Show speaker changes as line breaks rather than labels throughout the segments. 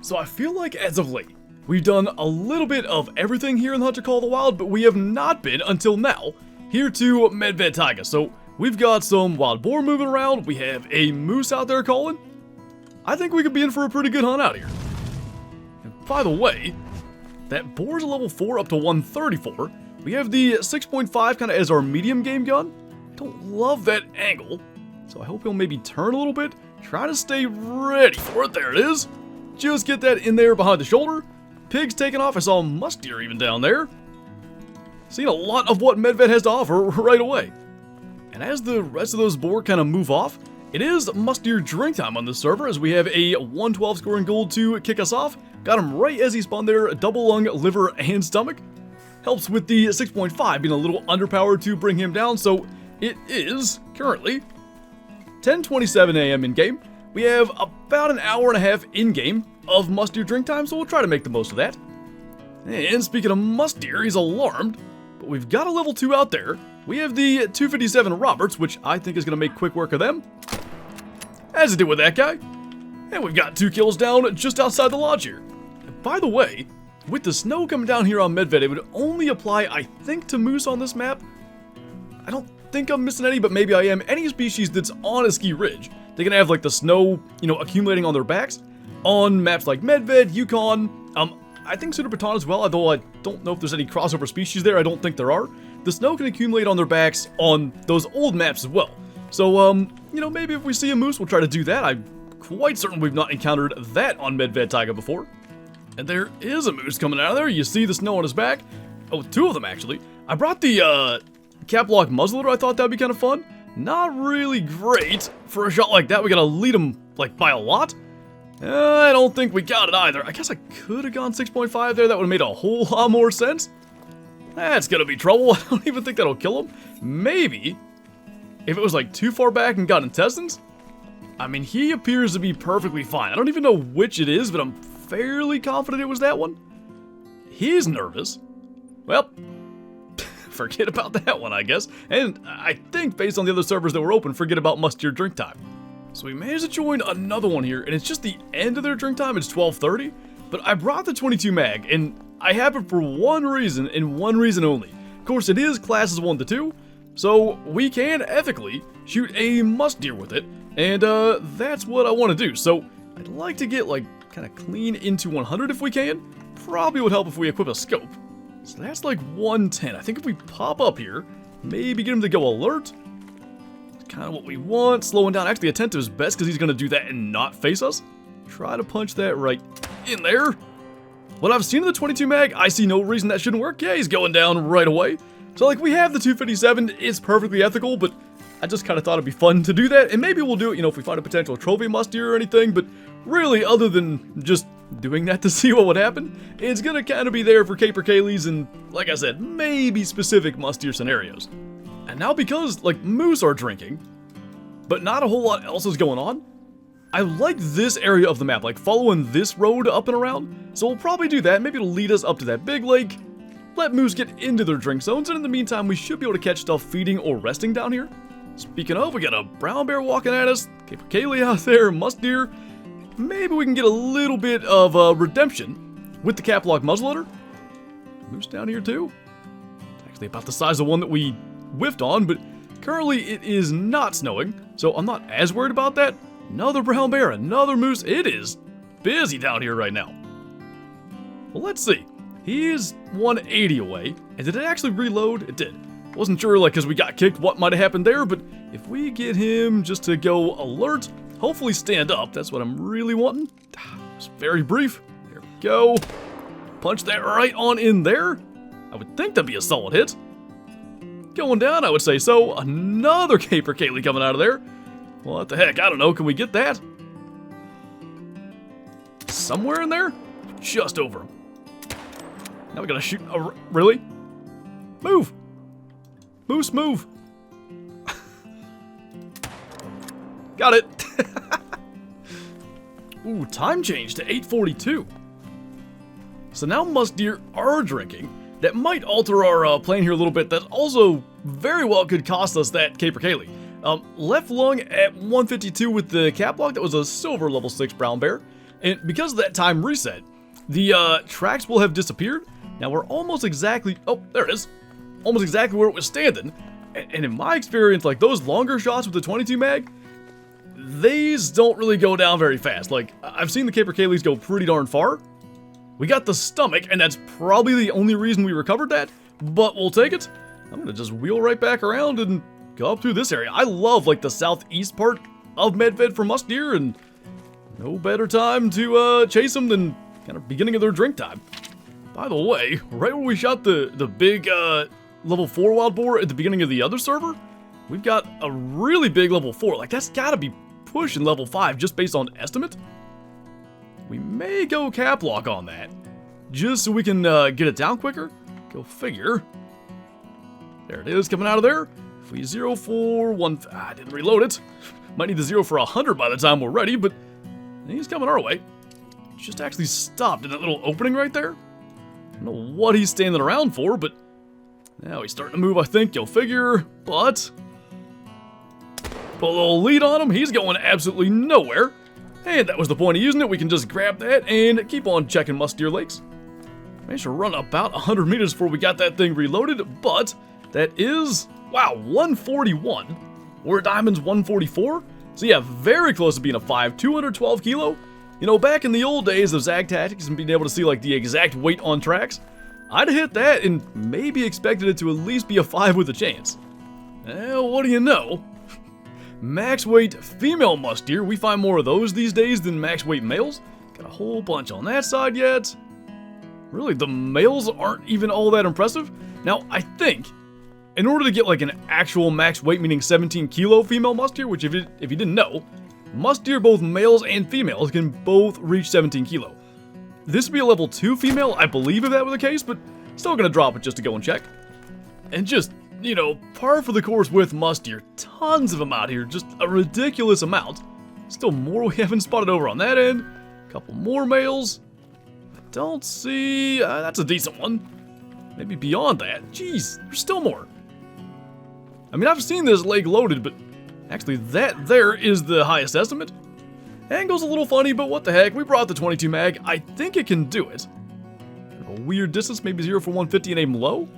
So I feel like as of late, we've done a little bit of everything here in the Hunter Call of the Wild, but we have not been, until now, here to Medved-Taiga. So we've got some wild boar moving around, we have a moose out there calling. I think we could be in for a pretty good hunt out here. And by the way, that boar's a level 4 up to 134. We have the 6.5 kind of as our medium game gun. I don't love that angle, so I hope he'll maybe turn a little bit. Try to stay ready for it. There it is. Just get that in there behind the shoulder. Pig's taking off. I saw a musk deer even down there. Seeing a lot of what Medved has to offer right away. And as the rest of those boar kind of move off, it is musk deer drink time on this server, as we have a 112 scoring gold to kick us off. Got him right as he spawned there, double lung, liver, and stomach. Helps with the 6.5 being a little underpowered to bring him down, so it is currently 10:27 a.m. in game. We have about an hour and a half in game of musk deer drink time, so we'll try to make the most of that. And speaking of musk deer, he's alarmed, but we've got a level 2 out there. We have the 257 Roberts, which I think is going to make quick work of them, as it did with that guy. And we've got 2 kills down just outside the lodge here. And by the way, with the snow coming down here on Medved, it would only apply, I think, to moose on this map. I don't think I'm missing any, but maybe I am. Any species that's on a ski ridge, they can have like the snow, accumulating on their backs. On maps like Medved, Yukon, I think Suderbaton as well, although I don't know if there's any crossover species there. I don't think there are. The snow can accumulate on their backs on those old maps as well. So, maybe if we see a moose, we'll try to do that. I'm quite certain we've not encountered that on Medved-Taiga before. And there is a moose coming out of there. You see the snow on his back. Oh, 2 of them, actually. I brought the, cap lock muzzleloader. I thought that'd be kind of fun. Not really great for a shot like that. We gotta lead him, by a lot. I don't think we got it either. I guess I could have gone 6.5 there. That would have made a whole lot more sense. That's gonna be trouble. I don't even think that'll kill him. Maybe if it was too far back and got intestines. I mean, he appears to be perfectly fine. I don't even know which it is, but I'm fairly confident it was that one. He's nervous. Well, forget about that one, I guess. And I think based on the other servers that were open, forget about musk deer drink time. So we managed to join another one here, and it's just the end of their drink time. It's 12:30, but I brought the 22 mag, and I have it for one reason and one reason only. Of course, it is classes 1 to 2, so we can ethically shoot a musk deer with it, and that's what I want to do. So I'd like to get kind of clean into 100 if we can. Probably would help if we equip a scope. So that's 110. I think if we pop up here, maybe get him to go alert. Kind of what we want. Slowing down. Actually, attentive is best because he's going to do that and not face us. Try to punch that right in there. What I've seen of the 22 mag, I see no reason that shouldn't work. Yeah, he's going down right away. So we have the 257. It's perfectly ethical, but I just kind of thought it'd be fun to do that. And maybe we'll do it, if we find a potential trophy musk deer or anything. But really, other than just doing that to see what would happen, it's going to kind of be there for caper Kayleys and, like I said, maybe specific musk deer scenarios. And now because, moose are drinking, but not a whole lot else is going on, I like this area of the map, following this road up and around. So we'll probably do that. Maybe it'll lead us up to that big lake, let moose get into their drink zones, and in the meantime, we should be able to catch stuff feeding or resting down here. Speaking of, we got a brown bear walking at us, caper Kayley out there, musk deer. Maybe we can get a little bit of redemption with the cap lock muzzleloader. Moose down here too. It's actually about the size of one that we whiffed on, but currently it is not snowing, so I'm not as worried about that. Another brown bear, another moose. It is busy down here right now. Well, let's see. He is 180 away, and did it actually reload? It did. Wasn't sure, because we got kicked, what might have happened there, but if we get him just to go alert, hopefully stand up, that's what I'm really wanting. It's very brief. There we go. Punch that right on in there. I would think that'd be a solid hit. Going down, I would say so. Another caper Kaylee coming out of there. What the heck? I don't know. Can we get that? Somewhere in there? Just over him. Now we gotta shoot. Really? Move! Moose, move! Got it! Ooh, time change to 8:42. So now musk deer are drinking. That might alter our plan here a little bit. That also very well could cost us that caper Kaylee. Left lung at 152 with the cap lock. That was a silver level 6 brown bear. And because of that time reset, the tracks will have disappeared. Now we're almost exactly, oh, there it is. Almost exactly where it was standing. And in my experience, like those longer shots with the 22 mag, these don't really go down very fast. Like, I've seen the capercaillies go pretty darn far. We got the stomach, and that's probably the only reason we recovered that, but we'll take it. I'm gonna just wheel right back around and go up through this area. I love, like, the southeast part of Medved for musk deer, and no better time to chase them than kind of beginning of their drink time. By the way, right where we shot the big level 4 wild boar at the beginning of the other server, we've got a really big level 4. Like, that's gotta be pushing level 5 just based on estimate. We may go cap lock on that, just so we can get it down quicker. Go figure. There it is, coming out of there. If we 0 for 1, I didn't reload it. Might need the 0 for 100 by the time we're ready, but he's coming our way. Just actually stopped in that little opening right there. I don't know what he's standing around for, but now he's starting to move, I think. Go figure, but put a little lead on him. He's going absolutely nowhere. And that was the point of using it. We can just grab that and keep on checking musk deer lakes. Managed to run about 100 meters before we got that thing reloaded, but that is, wow, 141. We're at diamonds 144. So yeah, very close to being a 5, 212 kilo. You know, back in the old days of Zag Tactics and being able to see like the exact weight on tracks, I'd hit that and maybe expected it to at least be a 5 with a chance. Well, what do you know? Max weight female musk deer, we find more of those these days than max weight males. Got a whole bunch on that side yet. Really, the males aren't even all that impressive. Now, I think, in order to get like an actual max weight, meaning 17 kilo female musk deer, which if you didn't know, musk deer, both males and females, can both reach 17 kilo. This would be a level 2 female, I believe, if that were the case, but still gonna drop it just to go and check. And just, you know, par for the course with musk deer. Tons of them out here, just a ridiculous amount. Still more we haven't spotted over on that end. A couple more males. I don't see, that's a decent one. Maybe beyond that. Jeez, there's still more. I mean, I've seen this lake loaded, but actually that there is the highest estimate. Angle's a little funny, but what the heck, we brought the 22 mag. I think it can do it. Kind of a weird distance, maybe 0 for 150 and aim low.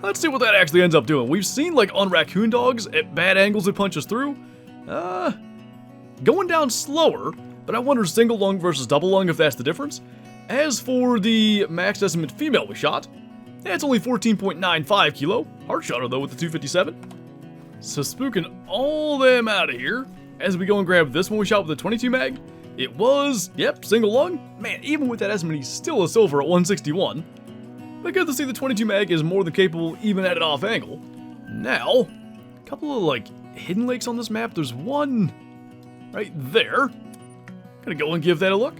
Let's see what that actually ends up doing. We've seen, like, on raccoon dogs, at bad angles it punches through. Going down slower, but I wonder single lung versus double lung if that's the difference. As for the max estimate female we shot, it's only 14.95 kilo. Hard shot her, though, with the 257. So spooking all them out of here. As we go and grab this one we shot with the 22 mag, it was, yep, single lung. Man, even with that estimate, he's still a silver at 161. But good to see the 22 mag is more than capable even at an off angle. Now, a couple of like hidden lakes on this map. There's one right there. Gonna go and give that a look.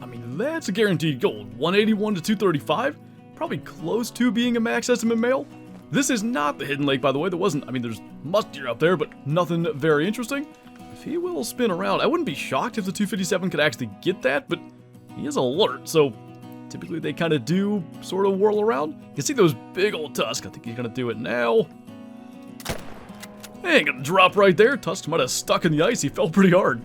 I mean, that's a guaranteed gold. 181 to 235. Probably close to being a max estimate male. This is not the hidden lake, by the way. There wasn't, I mean, there's musk deer up there, but nothing very interesting. If he will spin around, I wouldn't be shocked if the 257 could actually get that, but he is alert, so typically they kind of do sort of whirl around. You can see those big old tusks. I think he's gonna do it now. Ain't gonna drop right there. Tusks might have stuck in the ice. He fell pretty hard.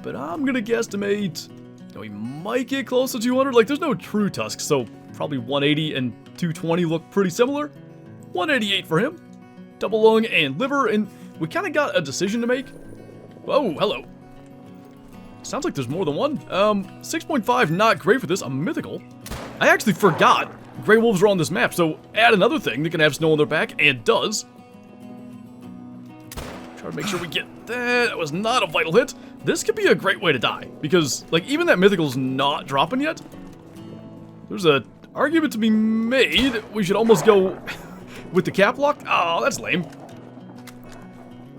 But I'm gonna guesstimate, you know, he might get close to 200. Like, there's no true tusks, so probably 180 and 220 look pretty similar. 188 for him. Double lung and liver, and we kind of got a decision to make. Whoa, hello. Sounds like there's more than one. 6.5, not great for this. A mythical. I actually forgot gray wolves are on this map, so add another thing that can have snow on their back, and does. Try to make sure we get that. That was not a vital hit. This could be a great way to die, because, like, even that mythical's not dropping yet. There's a argument to be made. We should almost go with the cap lock. Oh, that's lame.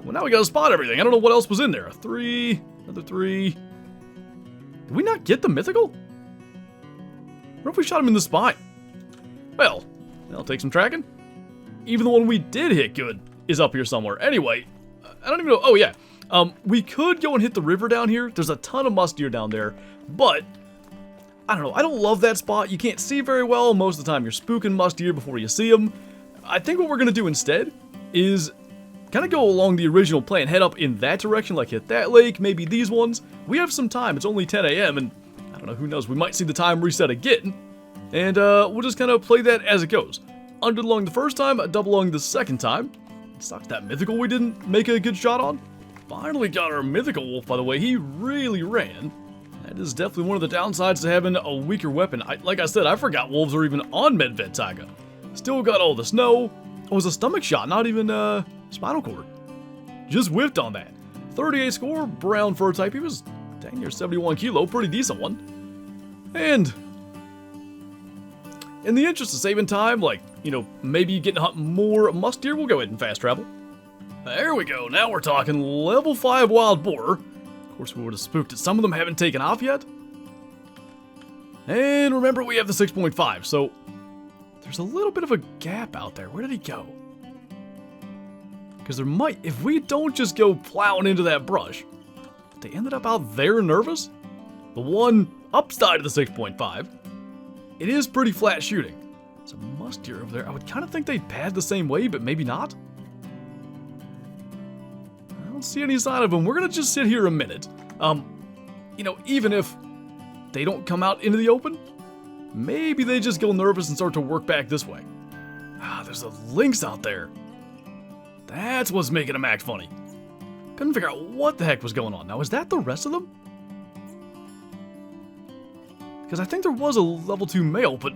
Well, now we gotta spot everything. I don't know what else was in there. A 3, another 3. Did we not get the mythical? What if we shot him in the spine? Well, that'll take some tracking. Even the one we did hit good is up here somewhere. Anyway, I don't even know. Oh, yeah. We could go and hit the river down here. There's a ton of musk deer down there, but I don't know. I don't love that spot. You can't see very well. Most of the time, you're spooking musk deer before you see them. I think what we're going to do instead is kind of go along the original plan, head up in that direction, like hit that lake, maybe these ones. We have some time. It's only 10 a.m. and I don't know, who knows, we might see the time reset again. And we'll just kind of play that as it goes. Under along the first time, double along the second time. It sucks that mythical we didn't make a good shot on. Finally got our mythical wolf, by the way. He really ran. That is definitely one of the downsides to having a weaker weapon. Like I said, I forgot wolves are even on Medved-Taiga. Still got all the snow. It was a stomach shot, not even spinal cord. Just whiffed on that. 38 score, brown fur type. He was dang near 71 kilo, pretty decent one. And in the interest of saving time, like, you know, maybe getting to hunt more musk deer, we'll go ahead and fast travel. There we go. Now we're talking level 5 wild boar. Of course, we would have spooked it. Some of them haven't taken off yet. And remember, we have the 6.5, so there's a little bit of a gap out there. Where did he go? Because there might, if we don't just go plowing into that brush, they ended up out there nervous. The one upside of the 6.5, it is pretty flat shooting. There's a musk deer over there. I would kind of think they'd pad the same way, but maybe not. I don't see any sign of them. We're going to just sit here a minute. You know, even if they don't come out into the open, maybe they just go nervous and start to work back this way. Ah, there's a lynx out there. That's what's making them act funny. Couldn't figure out what the heck was going on. Now, is that the rest of them? Because I think there was a level 2 male, but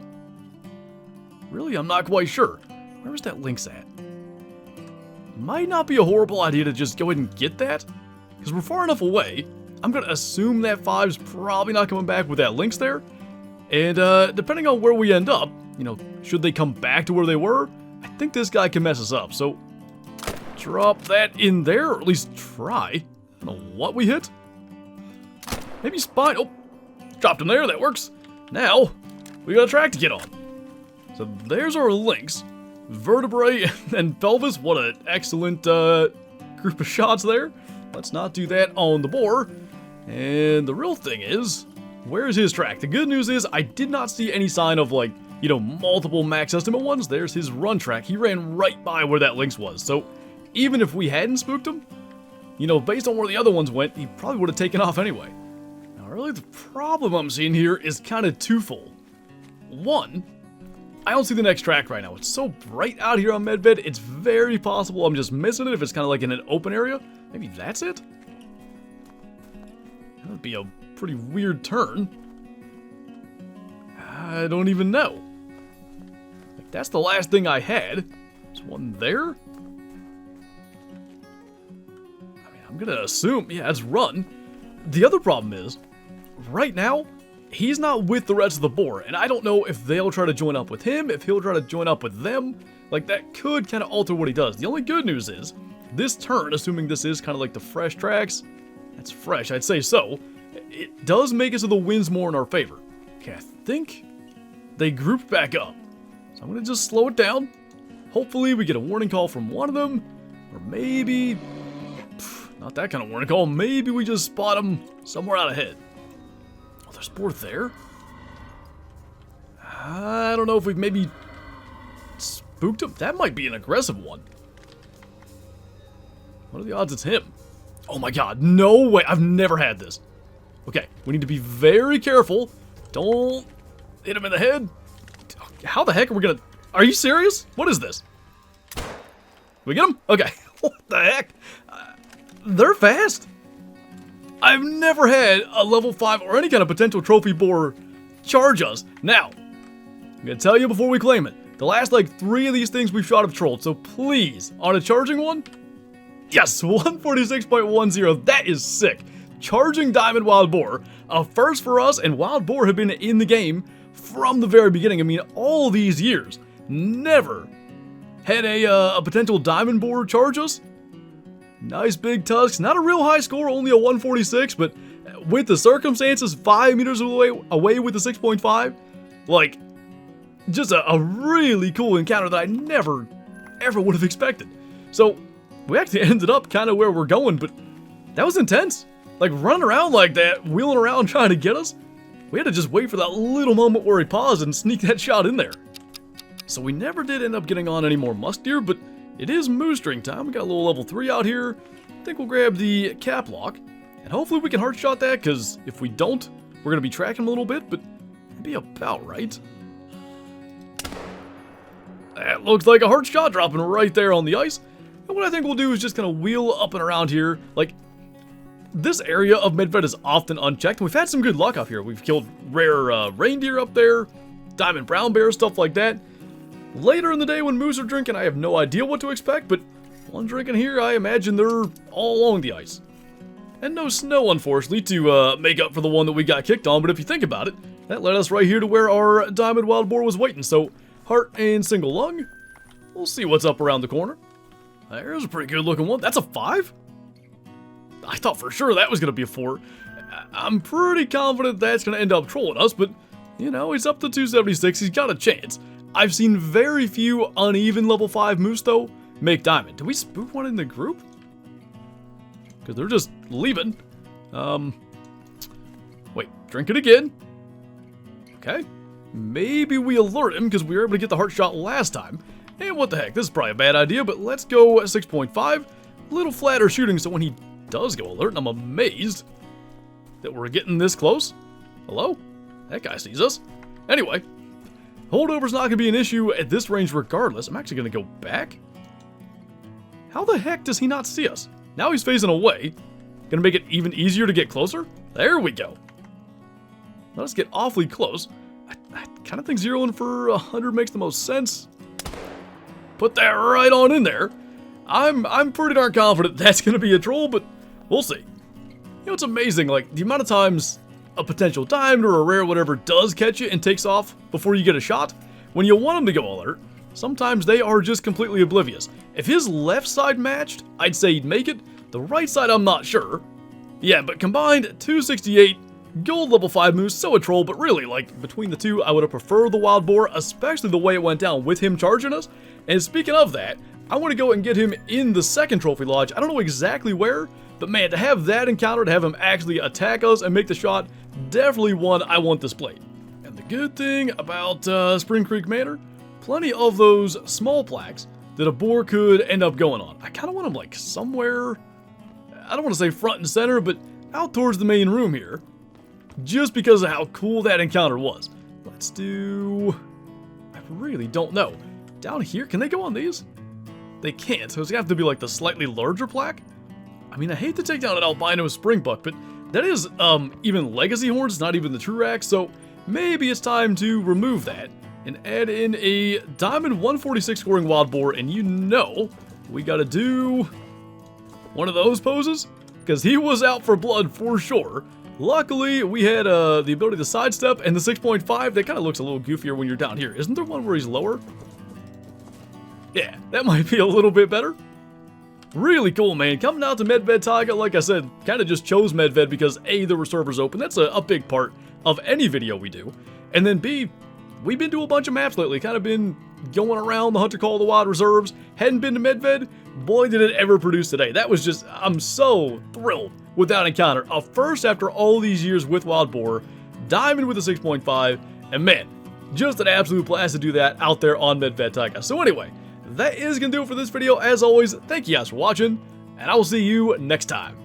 really, I'm not quite sure. Where was that lynx at? Might not be a horrible idea to just go ahead and get that, because we're far enough away. I'm going to assume that 5's probably not coming back with that lynx there. And depending on where we end up, you know, should they come back to where they were, I think this guy can mess us up. So drop that in there, or at least try. I don't know what we hit. Maybe spine. Oh, dropped him there. That works. Now we got a track to get on. So there's our lynx, vertebrae, and pelvis. What an excellent group of shots there. Let's not do that on the boar. And the real thing is, where's his track? The good news is I did not see any sign of, like, you know, multiple max estimate ones. There's his run track. He ran right by where that lynx was. So even if we hadn't spooked him, you know, based on where the other ones went, he probably would have taken off anyway. Now, really, the problem I'm seeing here is kind of twofold. One, I don't see the next track right now. It's so bright out here on Medved, it's very possible I'm just missing it if it's kind of like in an open area. Maybe that's it? That would be a pretty weird turn. I don't even know. Like, that's the last thing I had. There's one there? I mean, I'm gonna assume, yeah, it's run. The other problem is, right now, he's not with the rest of the boar, and I don't know if they'll try to join up with him, if he'll try to join up with them. Like, that could kind of alter what he does. The only good news is, this turn, assuming this is kind of like the fresh tracks, that's fresh, I'd say so, it does make it so the wind's more in our favor. Okay, I think they grouped back up. So I'm going to just slow it down. Hopefully we get a warning call from one of them, or maybe, not that kind of warning call, maybe we just spot them somewhere out ahead. Oh, there's boar there? I don't know if we've maybe spooked him. That might be an aggressive one. What are the odds it's him? Oh my god, no way. I've never had this. Okay, we need to be very careful. Don't hit him in the head. How the heck are we gonna... Are you serious? What is this? We get him? Okay. What the heck? They're fast. I've never had a level 5 or any kind of potential trophy boar charge us. Now, I'm gonna tell you before we claim it. The last, like, 3 of these things we've shot have trolled. So please, on a charging one... Yes, 146.10. That is sick. Charging diamond wild boar. A first for us, and wild boar have been in the game from the very beginning. I mean, all these years. Never had a potential diamond boar charge us. Nice big tusks. Not a real high score, only a 146, but with the circumstances, 5 meters away with the 6.5. Like, just a really cool encounter that I never, ever would have expected. So, we actually ended up kind of where we're going, but that was intense. Like, running around like that, wheeling around trying to get us. We had to just wait for that little moment where he paused and sneak that shot in there. So we never did end up getting on any more musk deer, but it is moose drink time. We got a little level 3 out here. I think we'll grab the cap lock. And hopefully we can heart shot that, because if we don't, we're going to be tracking him a little bit, but it'd be about right. That looks like a heart shot dropping right there on the ice. And what I think we'll do is just kind of wheel up and around here. Like, this area of Medved is often unchecked, and we've had some good luck up here. We've killed rare reindeer up there, diamond brown bear, stuff like that. Later in the day when moose are drinking, I have no idea what to expect, but one drinking here, I imagine they're all along the ice. And no snow, unfortunately, to make up for the one that we got kicked on, but if you think about it, that led us right here to where our diamond wild boar was waiting. So, heart and single lung. We'll see what's up around the corner. There's a pretty good looking one. That's a 5? I thought for sure that was going to be a 4. I'm pretty confident that's going to end up trolling us, but, you know, he's up to 276. He's got a chance. I've seen very few uneven level 5 moose, though, make diamond. Did we spook one in the group? Because they're just leaving. Wait, drink it again. Okay. Maybe we alert him because we were able to get the heart shot last time. And what the heck, this is probably a bad idea, but let's go 6.5. A little flatter shooting, so when he does go alert, and I'm amazed that we're getting this close. Hello? That guy sees us. Anyway, holdover's not going to be an issue at this range regardless. I'm actually going to go back. How the heck does he not see us? Now he's facing away. Gonna make it even easier to get closer? There we go. Let us get awfully close. I kind of think zeroing for 100 makes the most sense. Put that right on in there. I'm pretty darn confident that's gonna be a troll, but we'll see. You know, it's amazing, like, the amount of times a potential diamond or a rare whatever does catch you and takes off before you get a shot. When you want them to go alert, sometimes they are just completely oblivious. If his left side matched, I'd say he'd make it. The right side, I'm not sure. Yeah, but combined, 268, gold level 5 moose, so a troll, but really, like, between the two, I would have preferred the wild boar, especially the way it went down with him charging us. And speaking of that, I want to go and get him in the second trophy lodge. I don't know exactly where, but man, to have that encounter, to have him actually attack us and make the shot, definitely one I want displayed. And the good thing about Spring Creek Manor, plenty of those small plaques that a boar could end up going on. I kind of want them like somewhere, I don't want to say front and center, but out towards the main room here, just because of how cool that encounter was. Let's do, I really don't know. Down here, can they go on these? They can't, so it's gonna have to be like the slightly larger plaque. I mean, I hate to take down an albino springbuck, but that is even legacy horns, not even the true rack, so maybe it's time to remove that and add in a diamond 146 scoring wild boar, and you know we gotta do one of those poses, because he was out for blood for sure. Luckily, we had the ability to sidestep, and the 6.5, that kind of looks a little goofier when you're down here. Isn't there one where he's lower? Yeah, that might be a little bit better. Really cool, man. Coming out to Medved-Taiga, like I said, kind of just chose Medved because A, there were servers open. That's a big part of any video we do. And then B, we've been to a bunch of maps lately. Kind of been going around the Hunter Call of the Wild reserves. Hadn't been to Medved. Boy, did it ever produce today. That was just, I'm so thrilled with that encounter. A first after all these years with Wild Boar. Diamond with a 6.5. And man, just an absolute blast to do that out there on Medved-Taiga. So anyway, that is going to do it for this video. As always, thank you guys for watching, and I will see you next time.